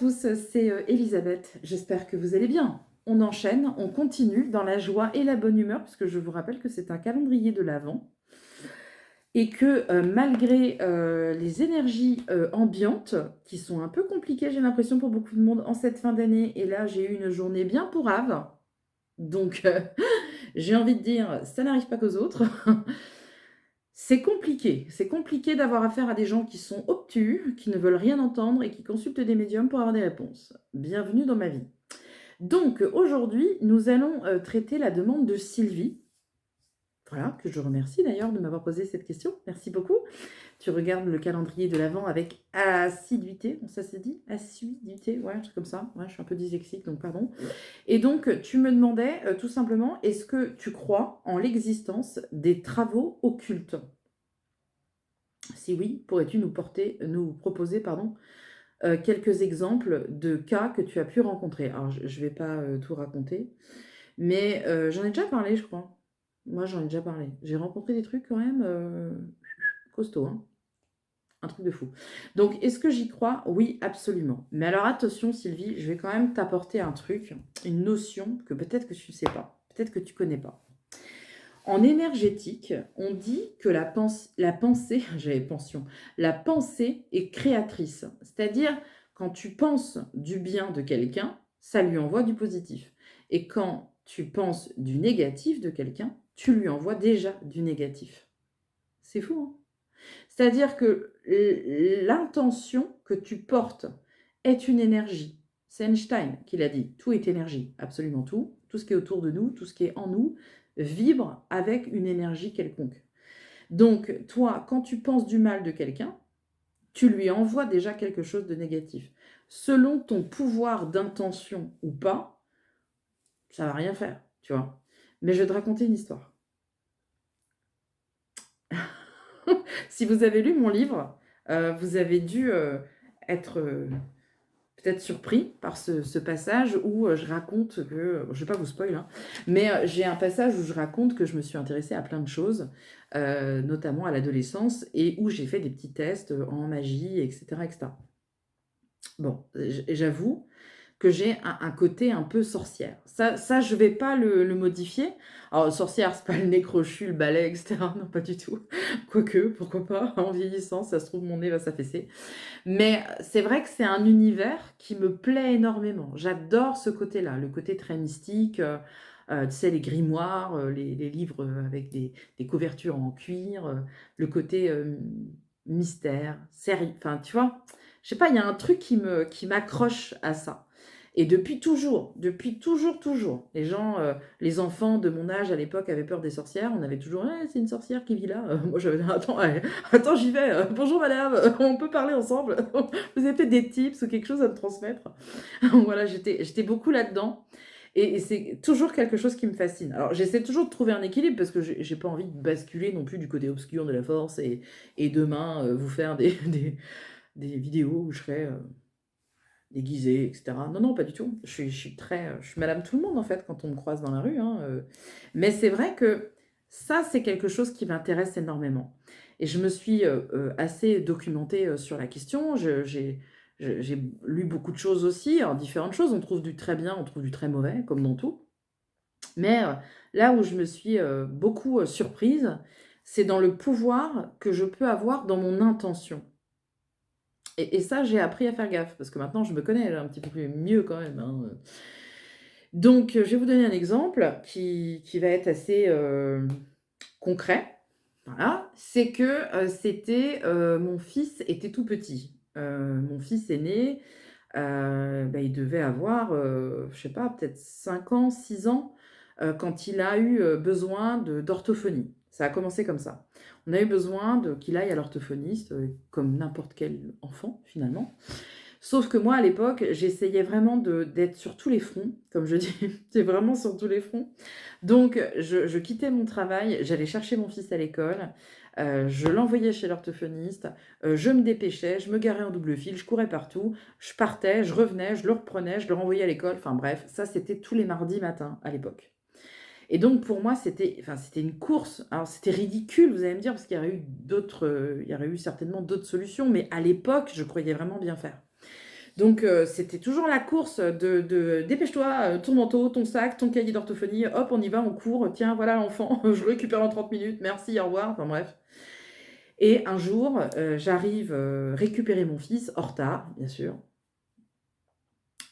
tous, c'est Elisabeth. J'espère que vous allez bien. On enchaîne, on continue dans la joie et la bonne humeur, puisque je vous rappelle que c'est un calendrier de l'Avent et que malgré les énergies ambiantes, qui sont un peu compliquées, j'ai l'impression pour beaucoup de monde en cette fin d'année, et là j'ai eu une journée bien pourrave, donc j'ai envie de dire, ça n'arrive pas qu'aux autres. C'est compliqué d'avoir affaire à des gens qui sont obtus, qui ne veulent rien entendre et qui consultent des médiums pour avoir des réponses. Bienvenue dans ma vie. Donc aujourd'hui, nous allons traiter la demande de Sylvie. Voilà, que je remercie d'ailleurs de m'avoir posé cette question. Merci beaucoup. Tu regardes le calendrier de l'Avent avec assiduité. Ça se dit assiduité, ouais, un truc comme ça. Ouais, je suis un peu dyslexique, donc pardon. Et donc, tu me demandais tout simplement, est-ce que tu crois en l'existence des travaux occultes? Si oui, pourrais-tu nous proposer, quelques exemples de cas que tu as pu rencontrer? Alors, je ne vais pas tout raconter, mais j'en ai déjà parlé, je crois. Moi, j'en ai déjà parlé. J'ai rencontré des trucs quand même costauds, hein. Un truc de fou. Donc, est-ce que j'y crois? Oui, absolument. Mais alors, attention, Sylvie, je vais quand même t'apporter un truc, une notion que peut-être que tu ne sais pas, peut-être que tu ne connais pas. En énergétique, on dit que la pensée, j'avais pension, la pensée est créatrice. C'est-à-dire, quand tu penses du bien de quelqu'un, ça lui envoie du positif. Et quand tu penses du négatif de quelqu'un, tu lui envoies déjà du négatif. C'est fou, hein? C'est-à-dire que l'intention que tu portes est une énergie. C'est Einstein qui l'a dit. Tout est énergie, absolument tout. Tout ce qui est autour de nous, tout ce qui est en nous, vibre avec une énergie quelconque. Donc, toi, quand tu penses du mal de quelqu'un, tu lui envoies déjà quelque chose de négatif. Selon ton pouvoir d'intention ou pas, ça va rien faire, tu vois. Mais je vais te raconter une histoire. Si vous avez lu mon livre, vous avez dû être peut-être surpris par ce passage où je raconte que, je ne vais pas vous spoiler, hein, mais j'ai un passage où je raconte que je me suis intéressée à plein de choses, notamment à l'adolescence, et où j'ai fait des petits tests en magie, etc. etc. Bon, j'avoue que j'ai un côté un peu sorcière. Ça je vais pas le modifier. Alors, sorcière, c'est pas le nez crochu, le balai, etc. Non, pas du tout. Quoique, pourquoi pas, en vieillissant, ça se trouve, mon nez va s'affaisser. Mais c'est vrai que c'est un univers qui me plaît énormément. J'adore ce côté-là, le côté très mystique, tu sais, les grimoires, les livres avec des couvertures en cuir, le côté mystère, série. Enfin, tu vois, je sais pas, il y a un truc qui m'accroche à ça. Et depuis toujours, toujours, les gens, les enfants de mon âge à l'époque avaient peur des sorcières. On avait toujours, eh, c'est une sorcière qui vit là. Moi, j'avais, attends, attends, j'y vais. Bonjour madame, on peut parler ensemble. Vous avez peut-être des tips ou quelque chose à me transmettre. Voilà, j'étais beaucoup là-dedans. Et c'est toujours quelque chose qui me fascine. Alors, j'essaie toujours de trouver un équilibre parce que j'ai pas envie de basculer non plus du côté obscur de la force et demain vous faire des vidéos où je serai déguisée, etc. Non, non, pas du tout. Je suis madame tout le monde, en fait, quand on me croise dans la rue, hein. Mais c'est vrai que ça, c'est quelque chose qui m'intéresse énormément. Et je me suis assez documentée sur la question. J'ai lu beaucoup de choses aussi, alors différentes choses. On trouve du très bien, on trouve du très mauvais, comme dans tout. Mais là où je me suis beaucoup surprise, c'est dans le pouvoir que je peux avoir dans mon intention. Et ça, j'ai appris à faire gaffe, parce que maintenant, je me connais là, un petit peu mieux quand même, hein. Donc, je vais vous donner un exemple qui va être assez concret. Voilà. C'est que mon fils était tout petit. Mon fils aîné, bah, il devait avoir, je sais pas, peut-être 5 ans, 6 ans, quand il a eu besoin d'orthophonie. Ça a commencé comme ça. On a eu besoin qu'il aille à l'orthophoniste, comme n'importe quel enfant finalement. Sauf que moi, à l'époque, j'essayais vraiment d'être sur tous les fronts, comme je dis, c'est vraiment sur tous les fronts. Donc, je quittais mon travail, j'allais chercher mon fils à l'école, je l'envoyais chez l'orthophoniste, je me dépêchais, je me garais en double fil, je courais partout, je partais, je revenais, je le reprenais, je le renvoyais à l'école. Enfin bref, ça, c'était tous les mardis matins à l'époque. Et donc, pour moi, c'était une course. Alors, c'était ridicule, vous allez me dire, parce qu'il y aurait il y aurait eu certainement d'autres solutions, mais à l'époque, je croyais vraiment bien faire. Donc, c'était toujours la course de dépêche-toi, ton manteau, ton sac, ton cahier d'orthophonie, hop, on y va, on court, tiens, voilà l'enfant, je le récupère en 30 minutes, merci, au revoir, enfin bref. Et un jour, j'arrive récupérer mon fils, en retard, bien sûr,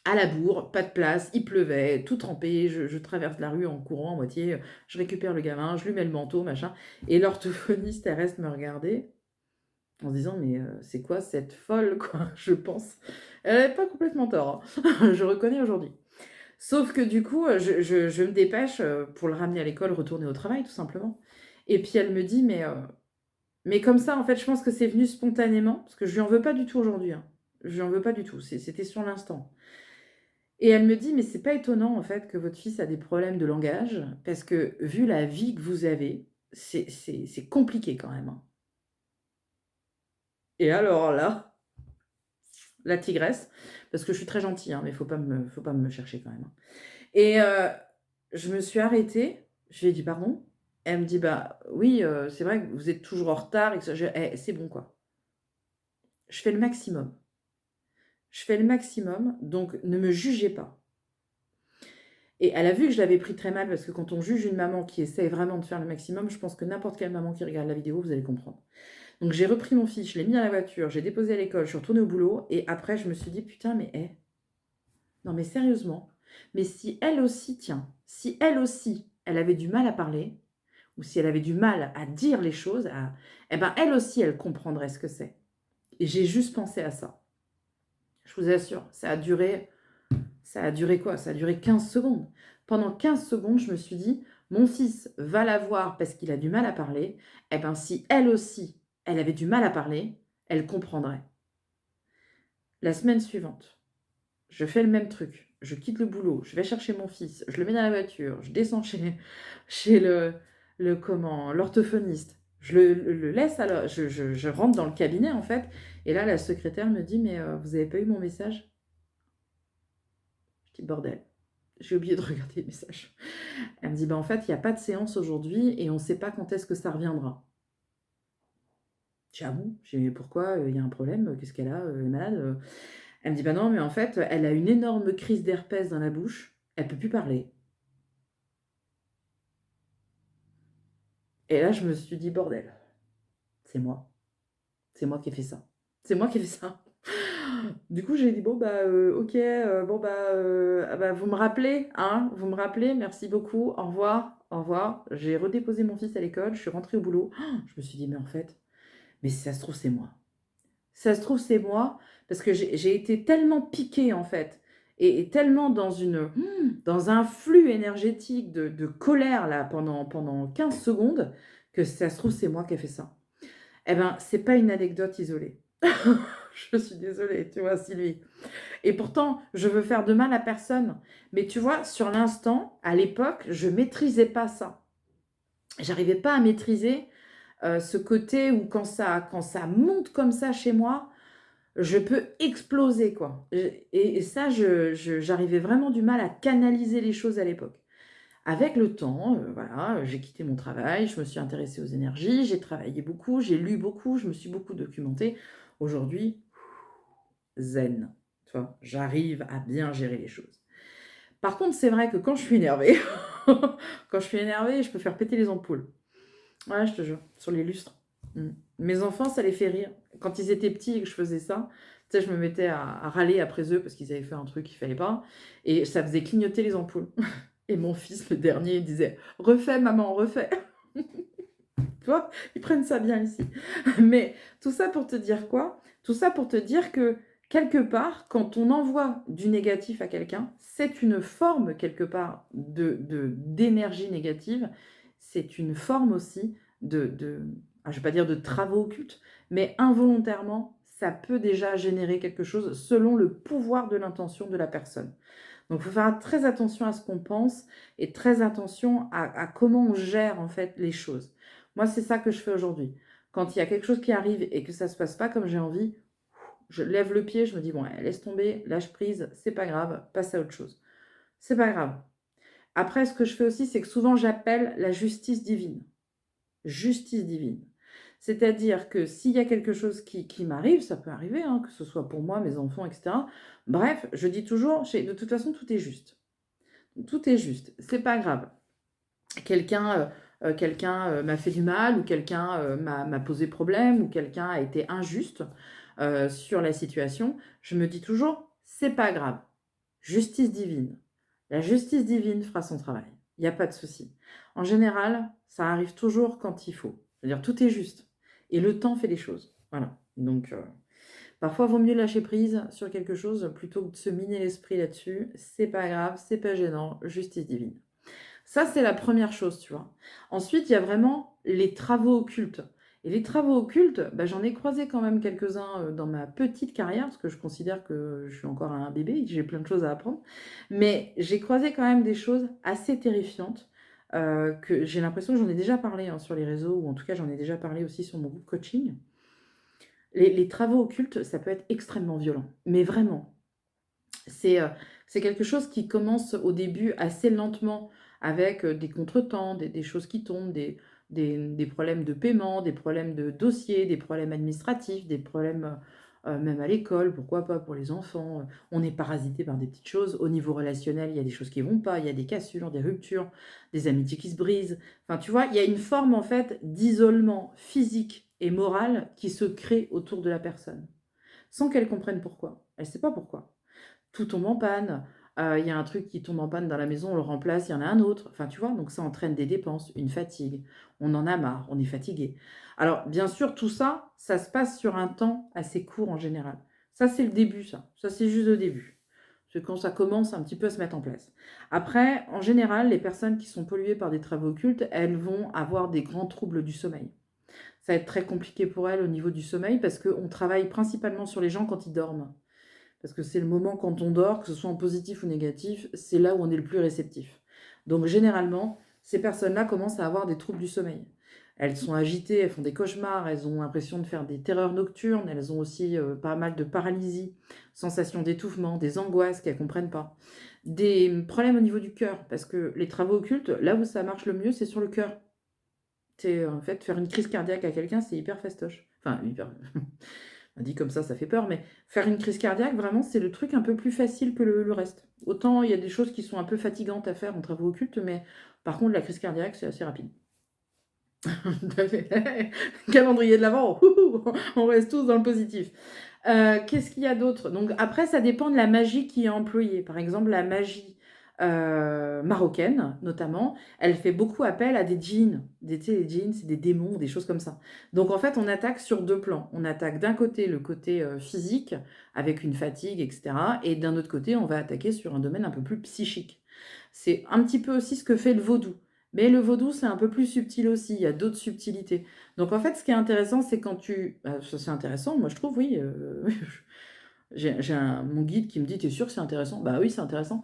à la bourre, pas de place, il pleuvait, tout trempé, je traverse la rue en courant à moitié, je récupère le gamin, je lui mets le manteau, machin. Et l'orthophoniste, elle reste me regarder en se disant, mais c'est quoi cette folle, quoi, je pense. Elle n'avait pas complètement tort, hein. Je reconnais aujourd'hui. Sauf que du coup, je me dépêche pour le ramener à l'école, retourner au travail, tout simplement. Et puis elle me dit, mais comme ça, en fait, je pense que c'est venu spontanément, parce que je lui en veux pas du tout aujourd'hui, hein. Je lui en veux pas du tout, c'était sur l'instant. Et elle me dit, mais c'est pas étonnant, en fait, que votre fils a des problèmes de langage, parce que vu la vie que vous avez, c'est compliqué quand même, hein. Et alors là, la tigresse, parce que je suis très gentille, hein, mais faut pas me chercher quand même, hein. Et je me suis arrêtée, je lui ai dit: «Pardon?» Elle me dit: «Bah oui, c'est vrai que vous êtes toujours en retard et que ça» c'est bon quoi. Je fais le maximum. Je fais le maximum, donc ne me jugez pas. Et elle a vu que je l'avais pris très mal parce que quand on juge une maman qui essaie vraiment de faire le maximum, je pense que n'importe quelle maman qui regarde la vidéo, vous allez comprendre. Donc j'ai repris mon fils, je l'ai mis dans la voiture, j'ai déposé à l'école, je suis retournée au boulot et après je me suis dit: «Putain mais non mais sérieusement, mais si elle aussi, tiens, si elle aussi, elle avait du mal à parler ou si elle avait du mal à dire les choses, eh ben, elle aussi, elle comprendrait ce que c'est». Et j'ai juste pensé à ça. Je vous assure, ça a duré quoi? Ça a duré 15 secondes. Pendant 15 secondes, je me suis dit: «Mon fils va la voir parce qu'il a du mal à parler. Eh ben, si elle aussi, elle avait du mal à parler, elle comprendrait». La semaine suivante, je fais le même truc. Je quitte le boulot, je vais chercher mon fils, je le mets dans la voiture, je descends chez l'orthophoniste. Je le laisse alors, je rentre dans le cabinet en fait, et là la secrétaire me dit: «Mais vous avez pas eu mon message?» Je dis: «Bordel, j'ai oublié de regarder les messages». Elle me dit: «Bah en fait, il y a pas de séance aujourd'hui et on sait pas quand est-ce que ça reviendra». Je dis: «Ah bon?» Je dis: «Mais pourquoi? Il y a un problème? Qu'est-ce qu'elle a? Elle est malade?» Elle me dit: «Bah non, mais en fait, elle a une énorme crise d'herpès dans la bouche, elle peut plus parler». Et là, je me suis dit: «Bordel, c'est moi. C'est moi qui ai fait ça. C'est moi qui ai fait ça». Du coup, j'ai dit: «Bon, bah, OK, bon, bah, ah bah, vous me rappelez, hein? Vous me rappelez, merci beaucoup, au revoir, au revoir». J'ai redéposé mon fils à l'école, je suis rentrée au boulot. Je me suis dit: «Mais en fait, mais si ça se trouve, c'est moi. Si ça se trouve, c'est moi», parce que j'ai été tellement piquée, en fait, et tellement dans un flux énergétique de colère, là, pendant 15 secondes, que si ça se trouve, c'est moi qui ai fait ça. Eh ben, c'est pas une anecdote isolée. Je suis désolée, tu vois, Sylvie. Et pourtant, je veux faire de mal à personne. Mais tu vois, sur l'instant, à l'époque, je maîtrisais pas ça. J'arrivais pas à maîtriser ce côté où quand ça monte comme ça chez moi, je peux exploser, quoi. Et ça, j'arrivais vraiment du mal à canaliser les choses à l'époque. Avec le temps, voilà, j'ai quitté mon travail, je me suis intéressée aux énergies, j'ai travaillé beaucoup, j'ai lu beaucoup, je me suis beaucoup documentée. Aujourd'hui, zen, tu vois? J'arrive à bien gérer les choses. Par contre, c'est vrai que quand je suis énervée, quand je suis énervée, je peux faire péter les ampoules. Ouais, je te jure, sur les lustres. Mmh. Mes enfants, ça les fait rire. Quand ils étaient petits et que je faisais ça, tu sais, je me mettais à râler après eux parce qu'ils avaient fait un truc qu'il fallait pas et ça faisait clignoter les ampoules. Et mon fils, le dernier, il disait: «Refais maman, refais». Tu vois? Ils prennent ça bien ici. Mais tout ça pour te dire quoi? Tout ça pour te dire que, quelque part, quand on envoie du négatif à quelqu'un, c'est une forme, quelque part, d'énergie négative. C'est une forme aussi je vais pas dire de travaux occultes, mais involontairement, ça peut déjà générer quelque chose selon le pouvoir de l'intention de la personne. Donc, il faut faire très attention à ce qu'on pense et très attention à comment on gère, en fait, les choses. Moi, c'est ça que je fais aujourd'hui. Quand il y a quelque chose qui arrive et que ça se passe pas comme j'ai envie, je lève le pied, je me dis: «Bon, allez, laisse tomber, lâche prise, c'est pas grave, passe à autre chose». C'est pas grave. Après, ce que je fais aussi, c'est que souvent j'appelle la justice divine. Justice divine. C'est-à-dire que s'il y a quelque chose qui m'arrive, ça peut arriver, hein, que ce soit pour moi, mes enfants, etc. Bref, je dis toujours, de toute façon, tout est juste. Tout est juste, c'est pas grave. Quelqu'un m'a fait du mal ou quelqu'un m'a posé problème ou quelqu'un a été injuste sur la situation, je me dis toujours, c'est pas grave. Justice divine. La justice divine fera son travail. Il n'y a pas de souci. En général, ça arrive toujours quand il faut. C'est-à-dire tout est juste. Et le temps fait les choses. Voilà. Donc, parfois, il vaut mieux lâcher prise sur quelque chose plutôt que de se miner l'esprit là-dessus. C'est pas grave, c'est pas gênant. Justice divine. Ça, c'est la première chose, tu vois. Ensuite, il y a vraiment les travaux occultes. Et les travaux occultes, bah, j'en ai croisé quand même quelques-uns dans ma petite carrière, parce que je considère que je suis encore un bébé et que j'ai plein de choses à apprendre. Mais j'ai croisé quand même des choses assez terrifiantes, que j'ai l'impression que j'en ai déjà parlé hein, sur les réseaux, ou en tout cas j'en ai déjà parlé aussi sur mon groupe coaching. Les travaux occultes, ça peut être extrêmement violent, mais vraiment. C'est c'est quelque chose qui commence au début assez lentement avec des contretemps, des choses qui tombent, des problèmes de paiement, des problèmes de dossier, des problèmes administratifs, des problèmes même à l'école, pourquoi pas pour les enfants. On est parasité par des petites choses. Au niveau relationnel, il y a des choses qui vont pas, il y a des cassures, des ruptures, des amitiés qui se brisent. Enfin, tu vois, il y a une forme en fait d'isolement physique et moral qui se crée autour de la personne, sans qu'elle comprenne pourquoi. Elle ne sait pas pourquoi tout tombe en panne. Il y a un truc qui tombe en panne dans la maison, on le remplace, il y en a un autre. Enfin, tu vois, donc ça entraîne des dépenses, une fatigue. On en a marre, on est fatigué. Alors, bien sûr, tout ça, ça se passe sur un temps assez court en général. Ça, c'est le début, ça. Ça, c'est juste le début. C'est quand ça commence un petit peu à se mettre en place. Après, en général, les personnes qui sont polluées par des travaux occultes, elles vont avoir des grands troubles du sommeil. Ça va être très compliqué pour elles au niveau du sommeil parce qu'on travaille principalement sur les gens quand ils dorment. Parce que c'est le moment quand on dort, que ce soit en positif ou négatif, c'est là où on est le plus réceptif. Donc généralement, ces personnes-là commencent à avoir des troubles du sommeil. Elles sont agitées, elles font des cauchemars, elles ont l'impression de faire des terreurs nocturnes, elles ont aussi pas mal de paralysie, sensations d'étouffement, des angoisses qu'elles ne comprennent pas. Des problèmes au niveau du cœur, parce que les travaux occultes, là où ça marche le mieux, c'est sur le cœur. C'est en fait faire une crise cardiaque à quelqu'un, c'est hyper fastoche. Enfin, hyper. Dit comme ça fait peur, mais faire une crise cardiaque, vraiment, c'est le truc un peu plus facile que le reste. Autant il y a des choses qui sont un peu fatigantes à faire en travaux occultes, mais par contre, la crise cardiaque, c'est assez rapide. Calendrier de l'avant, on reste tous dans le positif. Qu'est-ce qu'il y a d'autre? Donc après, ça dépend de la magie qui est employée. Par exemple, la magie marocaine, notamment, elle fait beaucoup appel à des djinns. Tu sais, les djinns, c'est des démons, des choses comme ça. Donc en fait, on attaque sur deux plans. On attaque d'un côté le côté physique, avec une fatigue, etc. Et d'un autre côté, on va attaquer sur un domaine un peu plus psychique. C'est un petit peu aussi ce que fait le vaudou. Mais le vaudou, c'est un peu plus subtil aussi, il y a d'autres subtilités. Donc en fait, ce qui est intéressant, c'est quand tu... ça c'est intéressant, moi je trouve, oui. J'ai mon guide qui me dit, t'es sûr que c'est intéressant? Bah oui, c'est intéressant.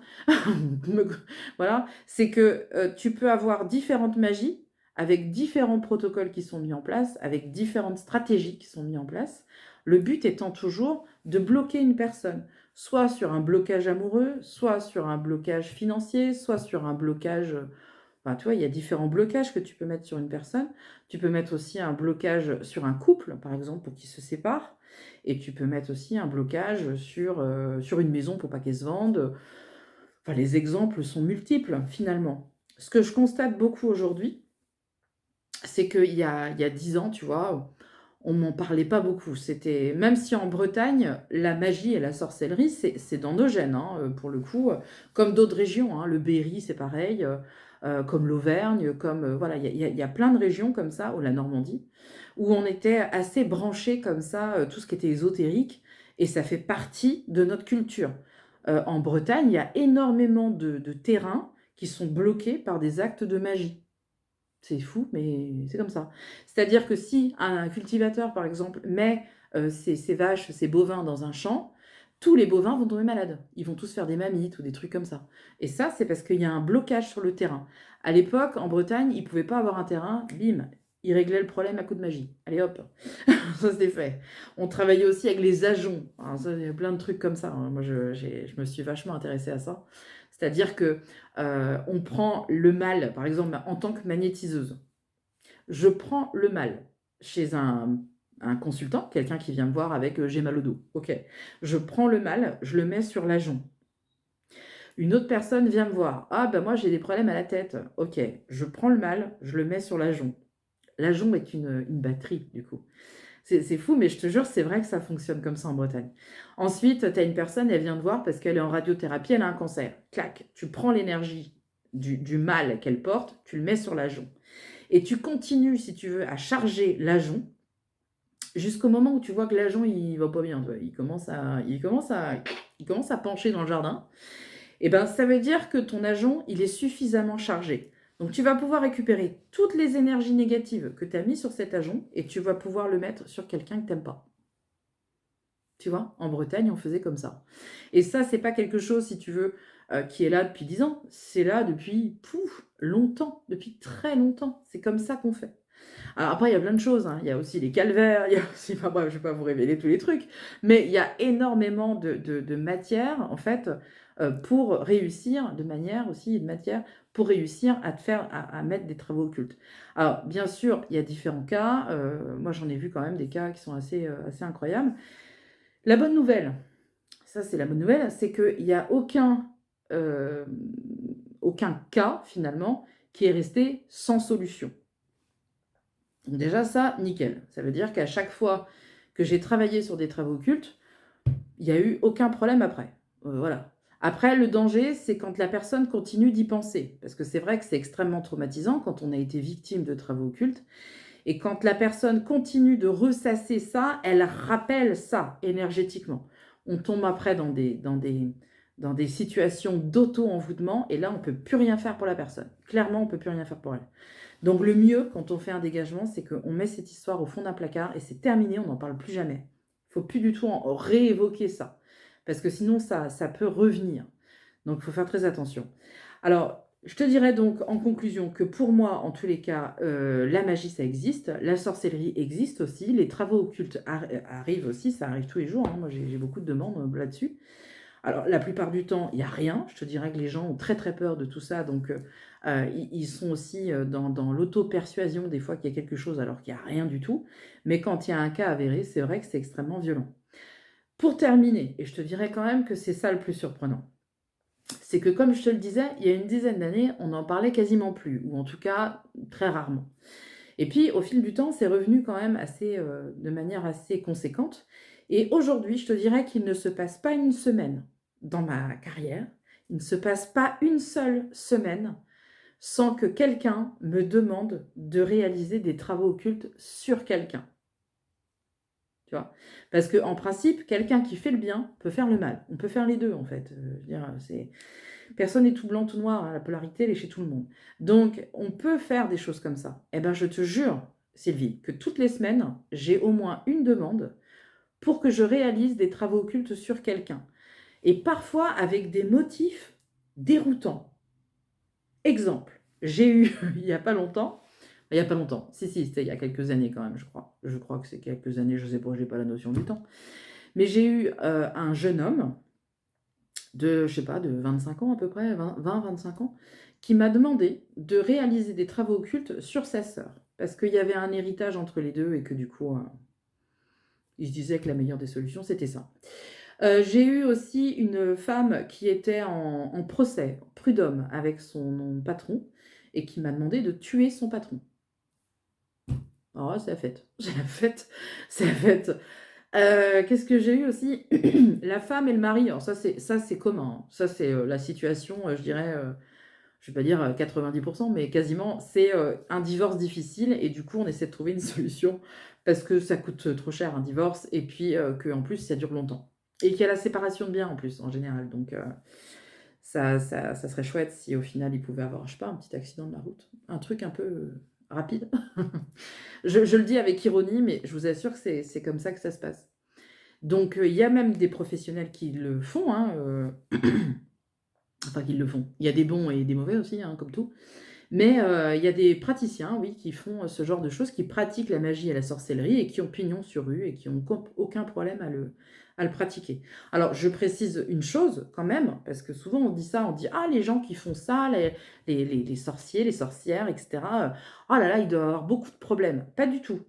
Voilà, c'est que tu peux avoir différentes magies avec différents protocoles qui sont mis en place, avec différentes stratégies qui sont mises en place. Le but étant toujours de bloquer une personne, soit sur un blocage amoureux, soit sur un blocage financier, soit sur un blocage enfin, tu vois, il y a différents blocages que tu peux mettre sur une personne. Tu peux mettre aussi un blocage sur un couple, par exemple, pour qu'ils se séparent. Et tu peux mettre aussi un blocage sur une maison pour pas qu'elle se vende. Enfin, les exemples sont multiples, finalement. Ce que je constate beaucoup aujourd'hui, c'est qu'il y a 10 ans, tu vois, on m'en parlait pas beaucoup. C'était même si en Bretagne, la magie et la sorcellerie, c'est dans nos gènes, hein, pour le coup, comme d'autres régions, hein, le Berry, c'est pareil, comme l'Auvergne, comme voilà, il y a plein de régions comme ça, ou la Normandie, où on était assez branchés comme ça, tout ce qui était ésotérique, et ça fait partie de notre culture. En Bretagne, il y a énormément de terrains qui sont bloqués par des actes de magie. C'est fou, mais c'est comme ça. C'est-à-dire que si un cultivateur, par exemple, met ses vaches, ses bovins dans un champ, tous les bovins vont tomber malades. Ils vont tous faire des mammites ou des trucs comme ça. Et ça, c'est parce qu'il y a un blocage sur le terrain. À l'époque, en Bretagne, ils ne pouvaient pas avoir un terrain, bim, ils réglaient le problème à coup de magie. Allez hop, ça c'était fait. On travaillait aussi avec les ajoncs. Alors ça, il y a plein de trucs comme ça, hein. Moi, je me suis vachement intéressée à ça. C'est-à-dire que on prend le mal, par exemple, en tant que magnétiseuse. Je prends le mal. chez un consultant, quelqu'un qui vient me voir avec, «J'ai mal au dos». OK. Je prends le mal, je le mets sur l'ajon. Une autre personne vient me voir: «Ah bah, moi j'ai des problèmes à la tête». OK. Je prends le mal, je le mets sur l'ajon. L'ajon est une batterie du coup. C'est fou, mais je te jure, c'est vrai que ça fonctionne comme ça en Bretagne. Ensuite, tu as une personne, elle vient te voir parce qu'elle est en radiothérapie, elle a un cancer. Clac, tu prends l'énergie du mal qu'elle porte, tu le mets sur l'ajon. Et tu continues, si tu veux, à charger l'ajon jusqu'au moment où tu vois que l'ajon, il va pas bien. Tu vois. Il commence à pencher dans le jardin. Et ben, ça veut dire que ton ajon, il est suffisamment chargé. Donc, tu vas pouvoir récupérer toutes les énergies négatives que tu as mis sur cet ajon et tu vas pouvoir le mettre sur quelqu'un que tu n'aimes pas. Tu vois, en Bretagne, on faisait comme ça. Et ça, c'est pas quelque chose, si tu veux, qui est là depuis 10 ans. C'est là depuis, longtemps, depuis très longtemps. C'est comme ça qu'on fait. Alors après, il y a plein de choses, hein. Il y a aussi les calvaires, il y a aussi, enfin bref, je vais pas vous révéler tous les trucs, mais il y a énormément de matière, en fait, pour réussir, de manière aussi et de matière, pour réussir à te faire, à mettre des travaux occultes. Alors, bien sûr, il y a différents cas. Moi, j'en ai vu quand même des cas qui sont assez incroyables. La bonne nouvelle, ça c'est la bonne nouvelle, c'est qu'il n'y a euh, aucun cas finalement qui est resté sans solution. Donc déjà ça, nickel. Ça veut dire qu'à chaque fois que j'ai travaillé sur des travaux occultes, il n'y a eu aucun problème après. Voilà. Après, le danger, c'est quand la personne continue d'y penser. Parce que c'est vrai que c'est extrêmement traumatisant quand on a été victime de travaux occultes. Et quand la personne continue de ressasser ça, elle rappelle ça énergétiquement. On tombe après dans des situations d'auto-envoûtement et là, on ne peut plus rien faire pour la personne. Clairement, on ne peut plus rien faire pour elle. Donc le mieux, quand on fait un dégagement, c'est qu'on met cette histoire au fond d'un placard et c'est terminé, on n'en parle plus jamais. Il ne faut plus du tout en réévoquer ça. Parce que sinon, ça peut revenir. Donc il faut faire très attention. Alors, je te dirais donc en conclusion que pour moi, en tous les cas, la magie, ça existe, la sorcellerie existe aussi, les travaux occultes arrivent aussi, ça arrive tous les jours, hein. Moi j'ai beaucoup de demandes là-dessus. Alors la plupart du temps, il n'y a rien, je te dirais que les gens ont très très peur de tout ça, donc ils sont aussi dans l'auto-persuasion des fois qu'il y a quelque chose alors qu'il n'y a rien du tout, mais quand il y a un cas avéré, c'est vrai que c'est extrêmement violent. Pour terminer, et je te dirais quand même que c'est ça le plus surprenant, c'est que comme je te le disais, il y a une dizaine d'années, on n'en parlait quasiment plus, ou en tout cas très rarement. Et puis au fil du temps, c'est revenu quand même de manière assez conséquente. Et aujourd'hui, je te dirais qu'il ne se passe pas une semaine dans ma carrière, il ne se passe pas une seule semaine sans que quelqu'un me demande de réaliser des travaux occultes sur quelqu'un. Tu vois? Parce qu'en principe, quelqu'un qui fait le bien peut faire le mal. On peut faire les deux, en fait. Je veux dire, personne n'est tout blanc, tout noir, hein. La polarité, elle est chez tout le monde. Donc, on peut faire des choses comme ça. Eh bien, je te jure, Sylvie, que toutes les semaines, j'ai au moins une demande pour que je réalise des travaux occultes sur quelqu'un. Et parfois avec des motifs déroutants. Exemple, j'ai eu, si, c'était il y a quelques années quand même, je crois. Je crois que c'est quelques années, je sais pas, je n'ai pas la notion du temps. Mais j'ai eu un jeune homme de, je sais pas, de 25 ans à peu près, 20-25 ans, qui m'a demandé de réaliser des travaux occultes sur sa sœur. Parce qu'il y avait un héritage entre les deux et que du coup, il se disait que la meilleure des solutions, c'était ça. J'ai eu aussi une femme qui était en procès, prud'homme, avec son patron, et qui m'a demandé de tuer son patron. Alors là, c'est la fête. C'est la fête. C'est la fête. Qu'est-ce que j'ai eu aussi? La femme et le mari. Alors ça c'est commun, hein. Ça c'est la situation, je dirais, je vais pas dire 90%, mais quasiment, c'est un divorce difficile et du coup on essaie de trouver une solution parce que ça coûte trop cher un divorce et puis qu'en plus ça dure longtemps. Et qu'il y a la séparation de biens en plus en général. Donc ça serait chouette si au final il pouvait avoir, je sais pas, un petit accident de la route. Un truc un peu rapide. Je le dis avec ironie, mais je vous assure que c'est comme ça que ça se passe. Donc, il y a même des professionnels qui le font, hein, enfin qui le font. Il y a des bons et des mauvais aussi, hein, comme tout. Mais il y a des praticiens, oui, qui font ce genre de choses, qui pratiquent la magie et la sorcellerie et qui ont pignon sur rue et qui n'ont aucun problème à le pratiquer. Alors, je précise une chose quand même, parce que souvent on dit ça, on dit: «Ah, les gens qui font ça, les sorciers, les sorcières, etc., oh là là, ils doivent avoir beaucoup de problèmes». Pas du tout.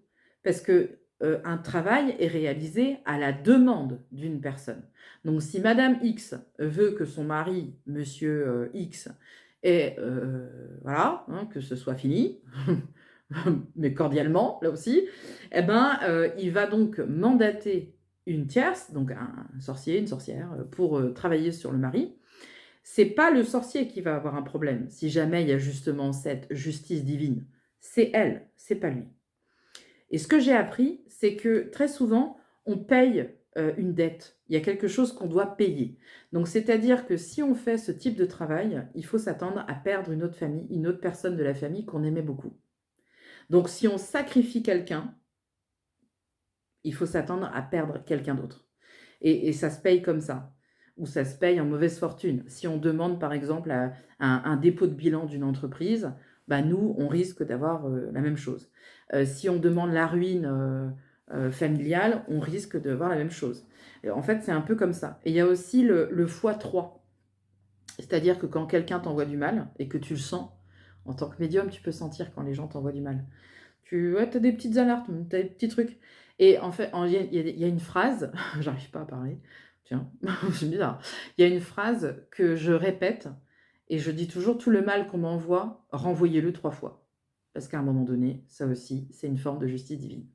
parce que, un travail est réalisé à la demande d'une personne. Donc si madame X veut que son mari, monsieur, X et voilà, hein, que ce soit fini, mais cordialement, là aussi, et ben, il va donc mandater une tierce, donc un sorcier, une sorcière, pour, travailler sur le mari. C'est pas le sorcier qui va avoir un problème, si jamais il y a justement cette justice divine. C'est elle, c'est pas lui. Et ce que j'ai appris, c'est que très souvent, on paye, une dette. Il y a quelque chose qu'on doit payer. Donc c'est-à-dire que si on fait ce type de travail, il faut s'attendre à perdre une autre famille, une autre personne de la famille qu'on aimait beaucoup. Donc si on sacrifie quelqu'un, il faut s'attendre à perdre quelqu'un d'autre. Et ça se paye comme ça, ou ça se paye en mauvaise fortune. Si on demande par exemple un dépôt de bilan d'une entreprise, bah nous, on risque d'avoir la même chose. Si on demande la ruine familiale, on risque de voir la même chose. Et en fait, c'est un peu comme ça. Et il y a aussi le x3. C'est-à-dire que quand quelqu'un t'envoie du mal et que tu le sens, en tant que médium, tu peux sentir quand les gens t'envoient du mal. Ouais, tu as des petites alertes, tu as des petits trucs. Et en fait, il y a une phrase, j'arrive pas à parler, tiens, c'est bizarre. Il y a une phrase que je répète et je dis toujours: «Tout le mal qu'on m'envoie, renvoyez-le 3 fois». Parce qu'à un moment donné, ça aussi, c'est une forme de justice divine.